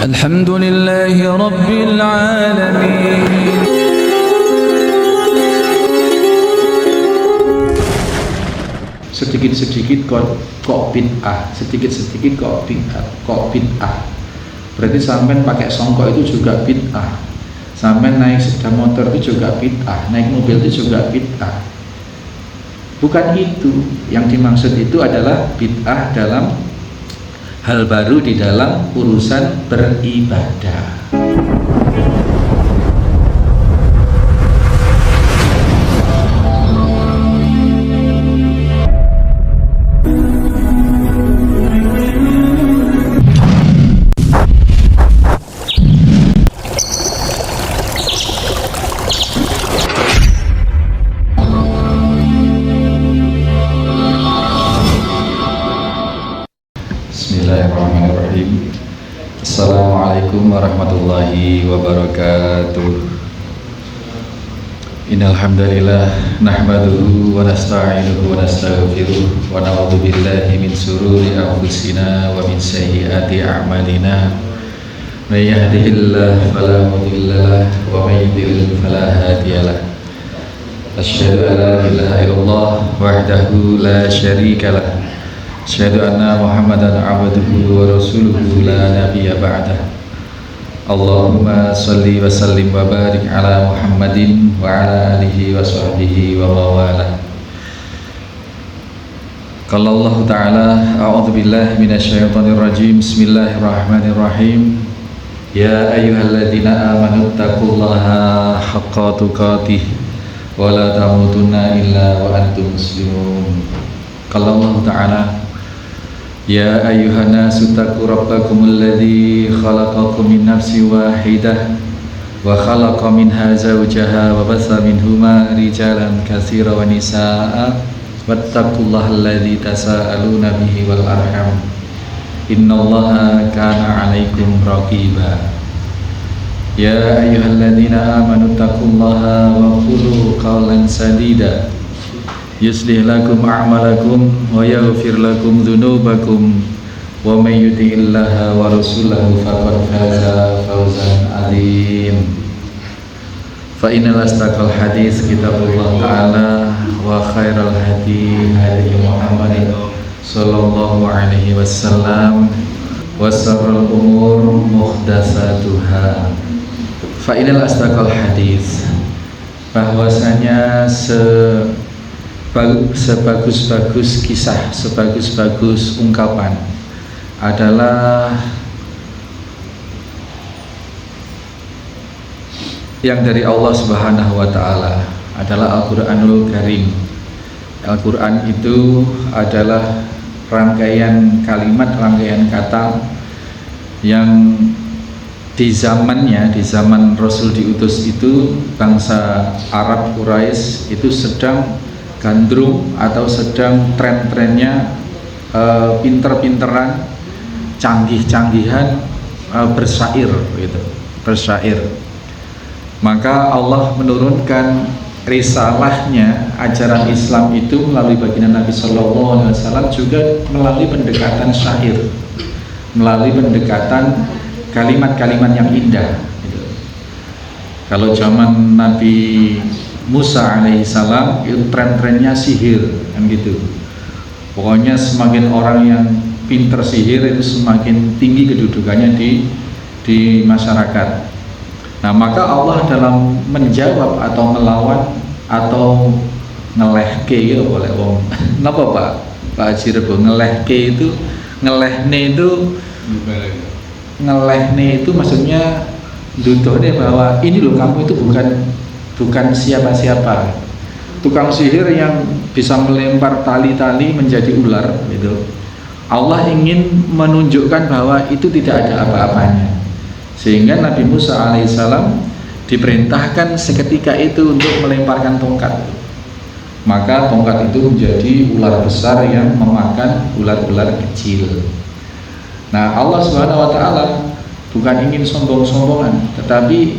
Alhamdulillahi Rabbil Alamin. Sedikit-sedikit kok bid'ah, sedikit-sedikit kok bid'ah. Berarti sampean pakai songkok itu juga bid'ah. Sampean naik sepeda motor itu juga bid'ah, naik mobil itu juga bid'ah. Bukan itu yang dimaksud, itu adalah bid'ah dalam hal baru di dalam urusan beribadah. Bismillahirrahmanirrahim. Assalamualaikum warahmatullahi wabarakatuh. Innal hamdalillah nahmaduhu wa nasta'inuhu wa nastaghfiruh wa na'udzu billahi min shururi anfusina wa min sayyiati a'malina. May yahdihillahu fala mudhillalah wa may yudlil fala hadiyalah. Asyhadu an la ilaha illallah wahdahu la syarikalah. Asyhadu anna Muhammadan abduhu wa rasuluhu la nabiyya ba'dah. Allahumma shalli wa sallim wa barik ala Muhammadin wa ala alihi wa sahbihi wa mawalah. Qala Allah Ta'ala, a'udzu billahi minasyaitonir rajim. Bismillahirrahmanirrahim. Ya ayyuhalladzina amanu taqullaha haqqa tuqatih wa la tamutunna illa wa antum muslimun. Qala Allah Ta'ala, Ya ayyuhan nasu taqu rabbakumul ladzi khalaqakum min nafsin wahidah wa khalaqa minha zawjaha wa bassa minhuma rijalan katsiran wa nisaa'a wattaqullaha alladzi tasaaluna bihi wal arham innallaha kana 'alaikum raqiba. Ya ayyuhalladzina amanu taqullaha wa qulu qawlan sadida yuslih lakum a'malakum wa yaghfir lakum dzunubakum wa may yuti'illaha wa rasulahu faqad faza fawzan 'azim. Fa innal astaqal hadits kitabullah ta'ala wa khairal hadi hadi Muhammadin sallallahu alaihi wasallam wa sharral umur muhdatsatuha. Fa innal astaqal hadits, bahwasanya sebagus-bagus kisah, sebagus-bagus ungkapan adalah yang dari Allah Subhanahu wa Ta'ala, adalah Al-Quranul Karim. Al-Quran itu adalah rangkaian kalimat, rangkaian kata yang di zamannya, di zaman Rasul diutus itu, bangsa Arab Quraisy itu sedang gandrung atau sedang tren-trennya pinter-pinteran, canggih-canggihan bersyair gitu, bersyair. Maka Allah menurunkan risalahnya, ajaran Islam itu melalui baginda Nabi Sallallahu Alaihi Wasallam juga melalui pendekatan syair, melalui pendekatan kalimat-kalimat yang indah gitu. Kalau zaman Nabi Musa alaihissalam itu tren-trennya sihir kan gitu. Pokoknya semakin orang yang pinter sihir itu semakin tinggi kedudukannya di masyarakat. Nah, maka Allah dalam menjawab atau melawan atau ngelehke gitu boleh wong. Napa Pak Haji Rebo, ngelehke itu, ngelehne itu maksudnya dudohnya bahwa ini loh, kamu itu bukan siapa-siapa, tukang sihir yang bisa melempar tali-tali menjadi ular gitu. Allah ingin menunjukkan bahwa itu tidak ada apa-apanya, sehingga Nabi Musa alaihissalam diperintahkan seketika itu untuk melemparkan tongkat. Maka tongkat itu menjadi ular besar yang memakan ular-ular kecil. Nah, Allah Subhanahu wa Ta'ala bukan ingin sombong-sombongan, tetapi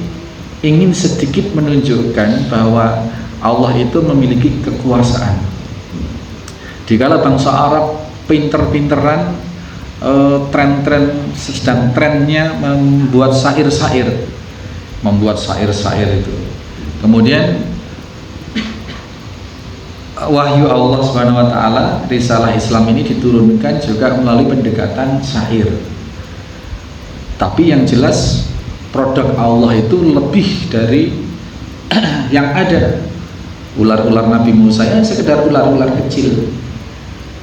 ingin sedikit menunjukkan bahwa Allah itu memiliki kekuasaan. Dikala bangsa Arab pinter-pinteran, tren-tren sedang trennya membuat syair-syair, itu. Kemudian wahyu Allah Subhanahu wa taala, risalah Islam ini diturunkan juga melalui pendekatan syair. Tapi yang jelas produk Allah itu lebih dari yang ada. Ular-ular Nabi Musa ya sekedar ular-ular kecil.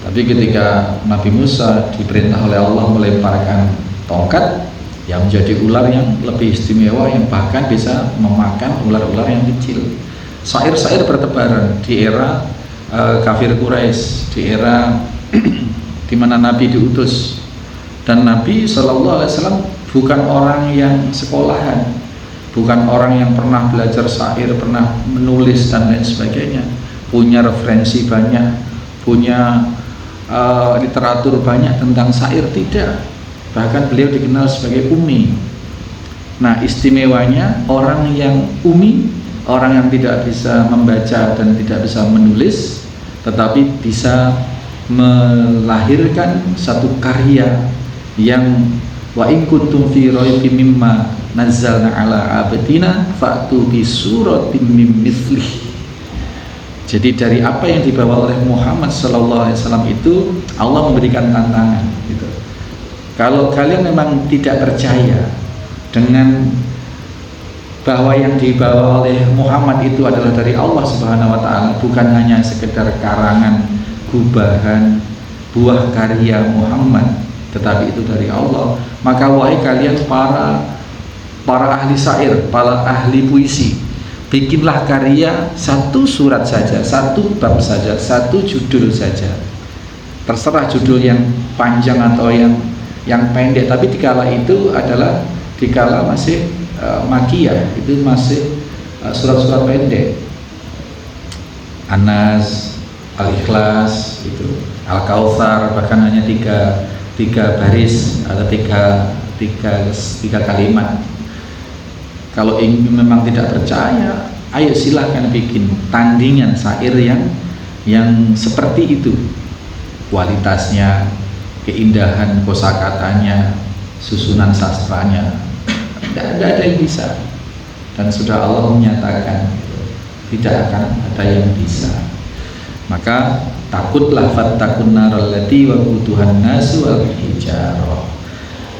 Tapi ketika Nabi Musa diperintah oleh Allah melemparkan tongkat, yang menjadi ular yang lebih istimewa, yang bahkan bisa memakan ular-ular yang kecil. Syair-syair bertebaran di era kafir Quraisy, di era di mana Nabi diutus. Dan Nabi SAW bukan orang yang sekolahan, bukan orang yang pernah belajar syair, pernah menulis dan lain sebagainya, punya referensi banyak, punya literatur banyak tentang syair, tidak. Bahkan beliau dikenal sebagai umi. Nah, istimewanya orang yang umi, orang yang tidak bisa membaca dan tidak bisa menulis, tetapi bisa melahirkan satu karya yang wa in kuntum fi raibin mimma nazzalna ala abdina fa'tu bi suratin mim mithlih. Jadi dari apa yang dibawa oleh Muhammad sallallahu alaihi wasallam itu Allah memberikan tantangan gitu. Kalau kalian memang tidak percaya dengan bahwa yang dibawa oleh Muhammad itu adalah dari Allah Subhanahu wa taala, bukan hanya sekedar karangan, gubahan, buah karya Muhammad, tetapi itu dari Allah, maka wahai kalian para ahli syair, para ahli puisi, bikinlah karya satu surat saja, satu bab saja, satu judul saja. Terserah judul yang panjang atau yang pendek, tapi dikala itu adalah dikala masih makiyah, itu masih surat-surat pendek. An-Nas, Al-Ikhlas, itu Al-Kautsar, bahkan hanya tiga baris atau tiga kalimat. Kalau ingin memang tidak percaya, ayo silahkan bikin tandingan syair yang seperti itu, kualitasnya, keindahan kosakatanya, susunan sastranya, tidak ada yang bisa. Dan sudah Allah menyatakan tidak akan ada yang bisa. Maka takutlah fattakun naral lati wa quduhan nasu wal hijarah.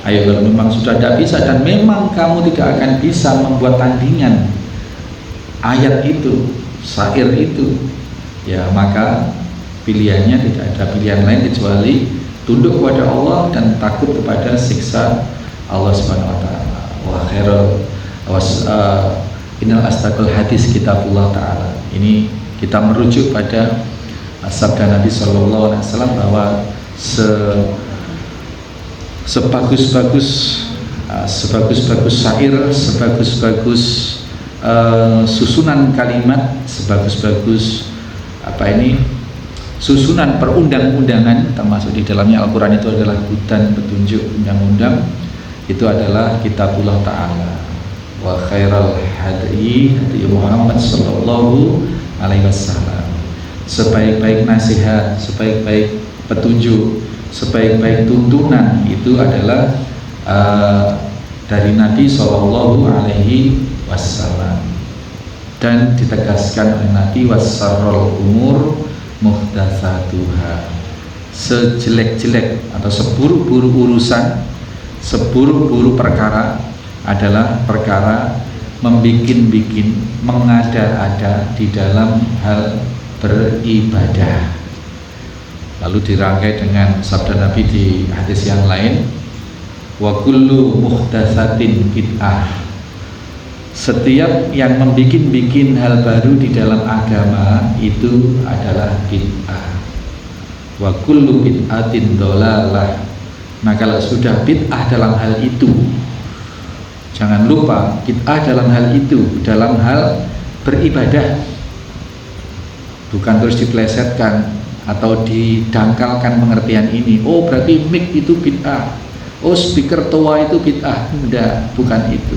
Ayo, kalau memang sudah tidak bisa dan memang kamu tidak akan bisa membuat tandingan ayat itu, syair itu, ya maka pilihannya tidak ada pilihan lain kecuali tunduk kepada Allah dan takut kepada siksa Allah Subhanahu wa taala. Wa khairul innal astaqal hadis kitabullah taala. Ini kita merujuk pada sabda Nabi sallallahu alaihi wasallam bahwa sebagus-bagus syair, sebagus-bagus susunan kalimat, sebagus-bagus susunan perundang-undangan, termasuk di dalamnya Al-Quran itu adalah hutan petunjuk undang-undang, itu adalah kitabullah ta'ala. Wa khairal hadi Muhammad sallallahu alaihi wasallam. Sebaik-baik nasihat, sebaik-baik petunjuk, sebaik-baik tuntunan itu adalah dari Nabi sallallahu alaihi wasallam. Dan ditegaskan oleh Nabi, wassarrul umur muhdatsatuha. Sejelek-jelek atau seburuk-buruk urusan, seburuk-buruk perkara adalah perkara membikin-bikin, mengada-ada di dalam hal beribadah. Lalu dirangkai dengan sabda Nabi di hadis yang lain, wa kullu muhdatsatin bid'ah. Setiap yang membikin-bikin hal baru di dalam agama itu adalah bid'ah. Wa kullu bid'atin dhalalah. Nah, kalau sudah bid'ah dalam hal itu, jangan lupa bid'ah dalam hal itu, dalam hal beribadah, bukan terus diplesetkan atau didangkalkan pengertian ini. Oh, berarti mic itu bid'ah. Oh, speaker toa itu bid'ah. Enggak, bukan itu.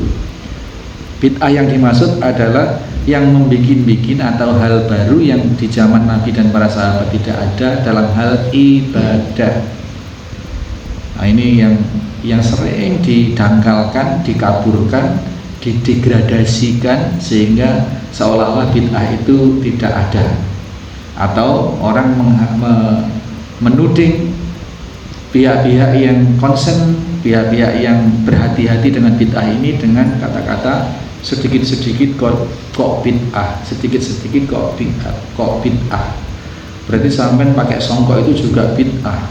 Bid'ah yang dimaksud adalah yang membikin-bikin atau hal baru yang di zaman Nabi dan para sahabat tidak ada dalam hal ibadah. Nah, ini yang sering didangkalkan, dikaburkan, didegradasikan sehingga seolah-olah bid'ah itu tidak ada, atau orang menuding pihak-pihak yang concern, pihak-pihak yang berhati-hati dengan bid'ah ini dengan kata-kata sedikit-sedikit kok bid'ah, sedikit-sedikit kok bid'ah. Berarti sampai pakai songkok itu juga bid'ah,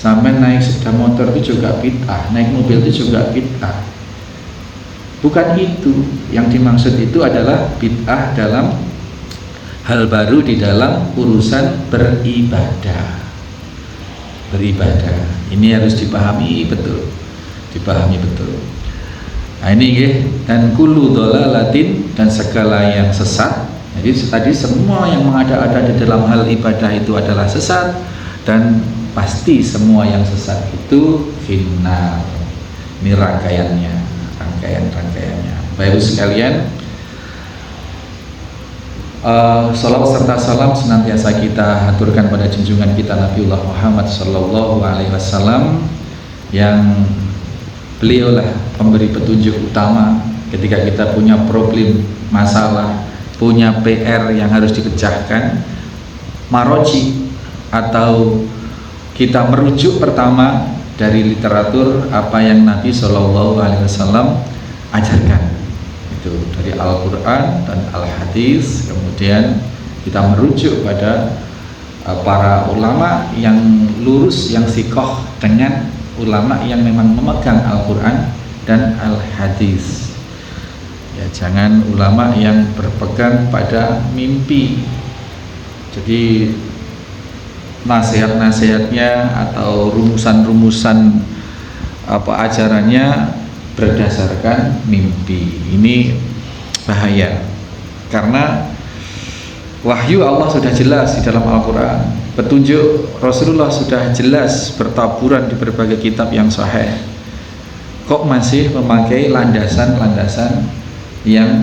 sampai naik sepeda motor itu juga bid'ah, naik mobil itu juga bid'ah. Bukan itu yang dimaksud, itu adalah bid'ah dalam hal baru di dalam urusan beribadah. Ini harus dipahami betul, Nah ini nggih, dan kullu dhalalatin, dan segala yang sesat. Jadi tadi semua yang mengada-ada di dalam hal ibadah itu adalah sesat, dan pasti semua yang sesat itu finnar. Ini rangkaiannya. Bapak Ibu sekalian, salawat serta salam senantiasa kita haturkan pada junjungan kita Nabiullah Muhammad sallallahu alaihi wasallam, yang beliaulah pemberi petunjuk utama ketika kita punya problem, masalah, punya PR yang harus dipecahkan, maroji, atau kita merujuk pertama dari literatur apa yang Nabi sallallahu alaihi wasallam ajarkan, itu dari Al-Quran dan Al-Hadis. Kemudian kita merujuk pada para ulama yang lurus, yang sikoh, dengan ulama yang memang memegang Al-Quran dan Al-Hadis. Ya, jangan ulama yang berpegang pada mimpi. Jadi nasihat-nasihatnya atau rumusan-rumusan ajarannya berdasarkan mimpi. Ini bahaya, karena wahyu Allah sudah jelas di dalam Al-Quran, petunjuk Rasulullah sudah jelas bertaburan di berbagai kitab yang sahih. Kok masih memakai landasan-landasan yang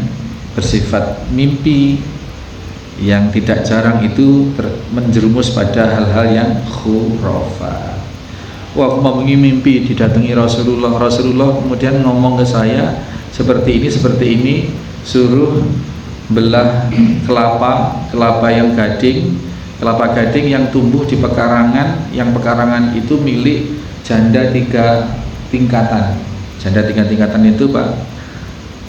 bersifat mimpi, yang tidak jarang itu menjerumus pada hal-hal yang khurafat. Wah, aku mau mimpi didatangi Rasulullah kemudian ngomong ke saya seperti ini, suruh belah kelapa yang gading, kelapa gading yang tumbuh di pekarangan, yang pekarangan itu milik janda 3 tingkatan. Janda 3 tingkatan itu, Pak,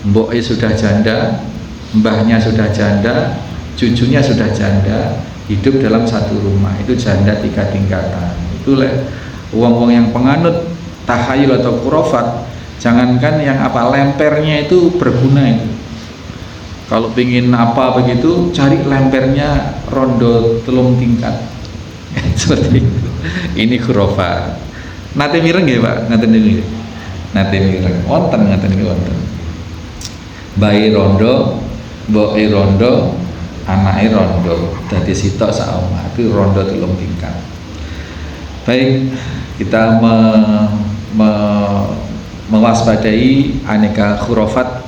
mboknya sudah janda, mbahnya sudah janda, cucunya sudah janda, hidup dalam satu rumah, itu janda 3 tingkatan. Itulah wong-wong yang penganut tahayul atau khurafat, jangankan yang apa, lempernya itu berguna itu. Kalau pingin apa begitu, cari lempernya rondo 3 tingkat. Seperti itu. Ini khurafat. Nate mireng nggih, Pak? Ngaten niku. Nate mireng. Wonten ngaten niku wonten. Bayi rondo, mboke rondo, anake rondo. Dadi sitok sak omah itu rondo 3 tingkat. Baik, kita mewaspadai aneka khurafat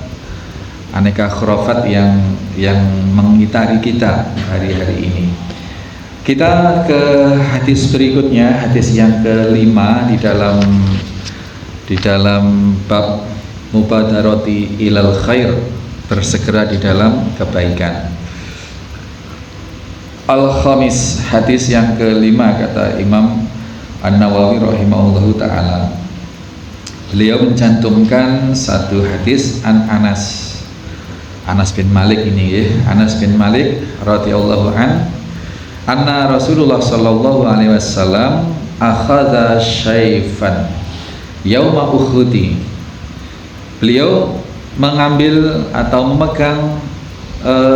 yang mengitari kita hari-hari ini. Kita ke hadis berikutnya, hadis yang kelima di dalam bab mubadarati ilal khair, bersegera di dalam kebaikan. Al-Khamis, hadis yang kelima, kata Imam An-Nawawi rahimahullahu ta'ala, beliau mencantumkan satu hadis Anas bin Malik ini ya. Anas bin Malik radhiyallahu anna Rasulullah sallallahu alaihi wasallam akhadha syai'fan yauma Uhud. Beliau mengambil atau memegang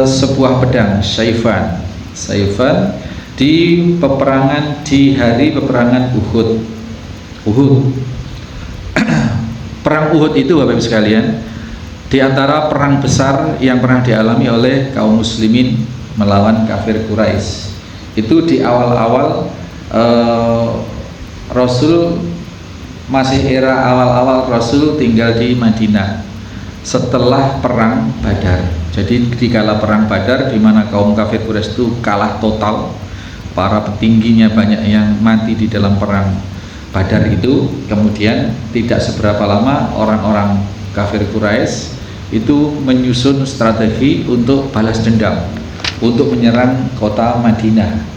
sebuah pedang, syai'fan di peperangan, di hari peperangan Uhud. Perang Uhud itu, Bapak Ibu sekalian, di antara perang besar yang pernah dialami oleh kaum muslimin melawan kafir Quraisy. Itu di awal-awal Rasul, masih era awal-awal Rasul tinggal di Madinah setelah perang Badar. Jadi di kala perang Badar, di mana kaum kafir Quraisy itu kalah total, para petingginya banyak yang mati di dalam perang. Badar itu kemudian tidak seberapa lama orang-orang kafir Quraisy itu menyusun strategi untuk balas dendam, untuk menyerang kota Madinah.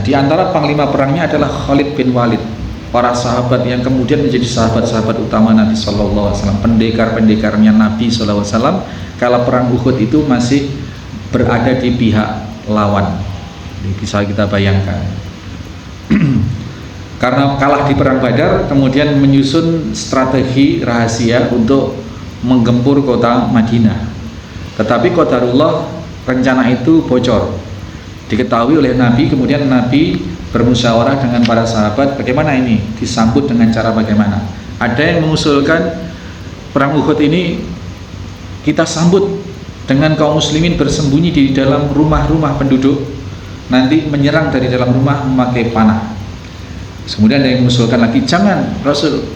Di antara panglima perangnya adalah Khalid bin Walid, para sahabat yang kemudian menjadi sahabat-sahabat utama Nabi Shallallahu Alaihi Wasallam, pendekar-pendekarnya Nabi Shallallahu Alaihi Wasallam. Kala perang Uhud itu masih berada di pihak lawan. Bisa kita bayangkan. Karena kalah di perang Badar, kemudian menyusun strategi rahasia untuk menggempur kota Madinah. Tetapi qadarullah, rencana itu bocor, diketahui oleh Nabi. Kemudian Nabi bermusyawarah dengan para sahabat, bagaimana ini disambut, dengan cara bagaimana. Ada yang mengusulkan perang Uhud ini kita sambut dengan kaum muslimin bersembunyi di dalam rumah-rumah penduduk, nanti menyerang dari dalam rumah memakai panah. Kemudian ada yang mengusulkan lagi, jangan Rasul,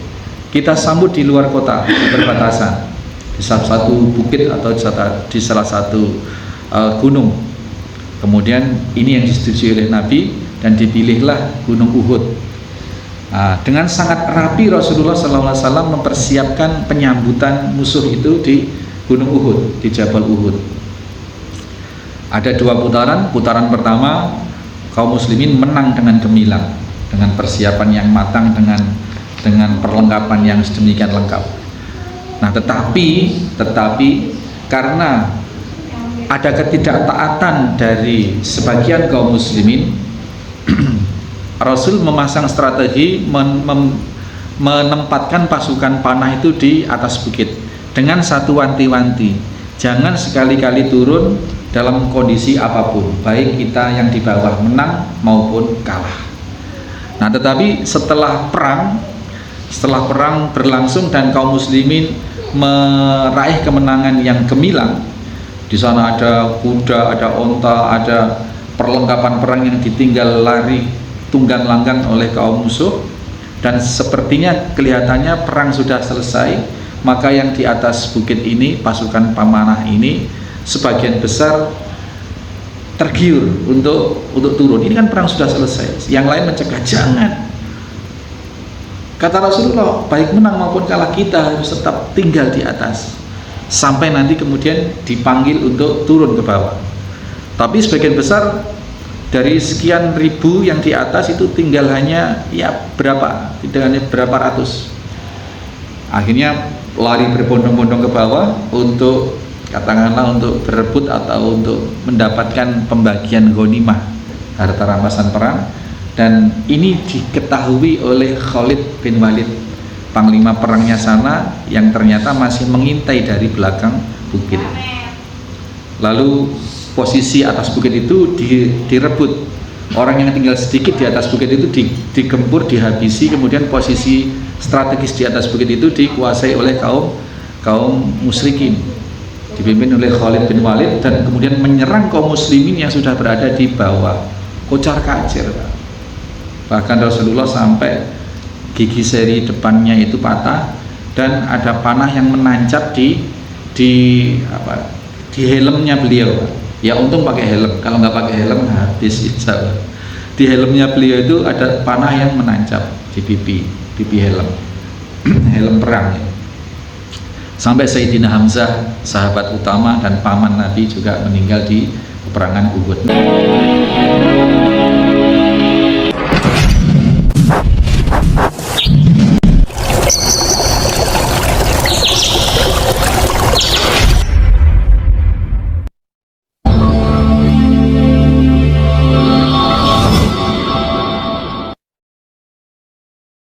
kita sambut di luar kota, di perbatasan, di salah satu bukit atau di salah satu gunung. Kemudian ini yang disetujui oleh Nabi dan dipilihlah Gunung Uhud. Dengan sangat rapi Rasulullah SAW mempersiapkan penyambutan musuh itu di Gunung Uhud, di Jabal Uhud. Ada 2 putaran. Putaran pertama kaum muslimin menang dengan gemilang, dengan persiapan yang matang, dengan perlengkapan yang sedemikian lengkap. Nah, tetapi karena ada ketidaktaatan dari sebagian kaum muslimin, Rasul memasang strategi menempatkan pasukan panah itu di atas bukit dengan satu wanti-wanti, jangan sekali-kali turun dalam kondisi apapun, baik kita yang di bawah menang maupun kalah. Nah, tetapi setelah perang berlangsung dan kaum muslimin meraih kemenangan yang gemilang, di sana ada kuda, ada onta, ada perlengkapan perang yang ditinggal lari tunggang langgang oleh kaum musuh, dan sepertinya kelihatannya perang sudah selesai. Maka yang di atas bukit ini, pasukan pemanah ini sebagian besar tergiur untuk turun. Ini kan perang sudah selesai. Yang lain mencegah, jangan. Kata Rasulullah, baik menang maupun kalah kita harus tetap tinggal di atas sampai nanti kemudian dipanggil untuk turun ke bawah. Tapi sebagian besar dari sekian ribu yang di atas itu tinggal hanya berapa ratus. Akhirnya lari berbondong-bondong ke bawah untuk katakanlah untuk berebut atau untuk mendapatkan pembagian ghanimah, harta rampasan perang. Dan ini diketahui oleh Khalid bin Walid, panglima perangnya sana, yang ternyata masih mengintai dari belakang bukit. Lalu posisi atas bukit itu direbut. Orang yang tinggal sedikit di atas bukit itu digempur, dihabisi. Kemudian posisi strategis di atas bukit itu dikuasai oleh kaum musyrikin, dipimpin oleh Khalid bin Walid, dan kemudian menyerang kaum muslimin yang sudah berada di bawah, kocar kacir. Bahkan Rasulullah sampai gigi seri depannya itu patah, dan ada panah yang menancap di helmnya beliau. Ya untung pakai helm, kalau nggak pakai helm habis insyaallah. Di helmnya beliau itu ada panah yang menancap di pipi helm, helm perang. Sampai Sayyidina Hamzah, sahabat utama dan paman Nabi, juga meninggal di peperangan Uhud.